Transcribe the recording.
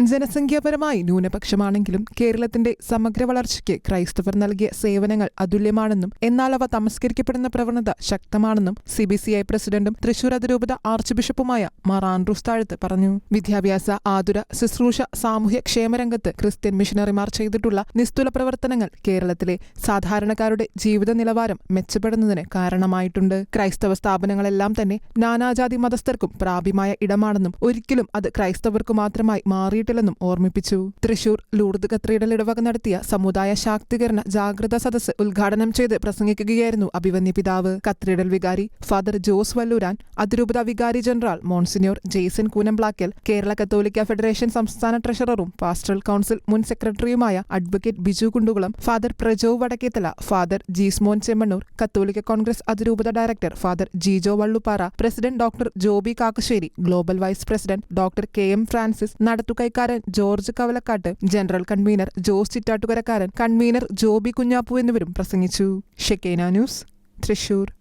ജനസംഖ്യാപരമായി ന്യൂനപക്ഷമാണെങ്കിലും കേരളത്തിന്റെ സമഗ്ര വളർച്ചയ്ക്ക് ക്രൈസ്തവർ നൽകിയ സേവനങ്ങൾ അതുല്യമാണെന്നും എന്നാൽ അവ തമസ്കരിക്കപ്പെടുന്ന പ്രവണത ശക്തമാണെന്നും CBCI പ്രസിഡന്റും തൃശൂർ അതിരൂപത ആർച്ച് ബിഷപ്പുമായ മാർ ആൻഡ്രൂസ് താഴത്ത് പറഞ്ഞു. വിദ്യാഭ്യാസ, ആതുര, ശുശ്രൂഷ, സാമൂഹ്യ ക്ഷേമരംഗത്ത് ക്രിസ്ത്യൻ മിഷണറിമാർ ചെയ്തിട്ടുള്ള നിസ്തുല പ്രവർത്തനങ്ങൾ കേരളത്തിലെ സാധാരണക്കാരുടെ ജീവിത നിലവാരം മെച്ചപ്പെടുന്നതിന് കാരണമായിട്ടുണ്ട്. ക്രൈസ്തവ സ്ഥാപനങ്ങളെല്ലാം തന്നെ നാനാജാതി മതസ്ഥർക്കും പ്രാപ്യമായ ഇടമാണെന്നും ഒരിക്കലും അത് ക്രൈസ്തവർക്ക് മാത്രമായി മാറി െന്നും ഓർമ്മിപ്പിച്ചു. തൃശൂർ ലൂർദ് കത്തീഡ്രൽ ഇടവക നടത്തിയ സമുദായ ശാക്തീകരണ ജാഗ്രതാ സദസ്സ് ഉദ്ഘാടനം ചെയ്ത് പ്രസംഗിക്കുകയായിരുന്നു അഭിവന്യ പിതാവ്. കത്തീഡ്രൽ വികാരി ഫാദർ ജോസ് വല്ലൂരാൻ, അതിരൂപത വികാരി ജനറൽ മോൺസിഞ്ഞോർ ജെയ്സൺ കൂനംപ്ലാക്കൽ, കേരള കത്തോലിക്ക ഫെഡറേഷൻ സംസ്ഥാന ട്രഷററും പാസ്റ്ററൽ കൗൺസിൽ മുൻ സെക്രട്ടറിയുമായ advocate Biju Kundukulam, father Prajov Vadakkethala, father Jeesmon Chemmannur, കത്തോലിക്ക കോൺഗ്രസ് അതിരൂപത director father Jijo Vallupara, president doctor Joby Kakkassery, global vice president doctor KM Francis, നടത്തുകൈക്കാരൻ George Kavalakkat, general convenor Jose Chittattukarakkaran, convenor Joby Kunjappu എന്നിവരും പ്രസംഗിച്ചു. Shekinah news, Thrissur.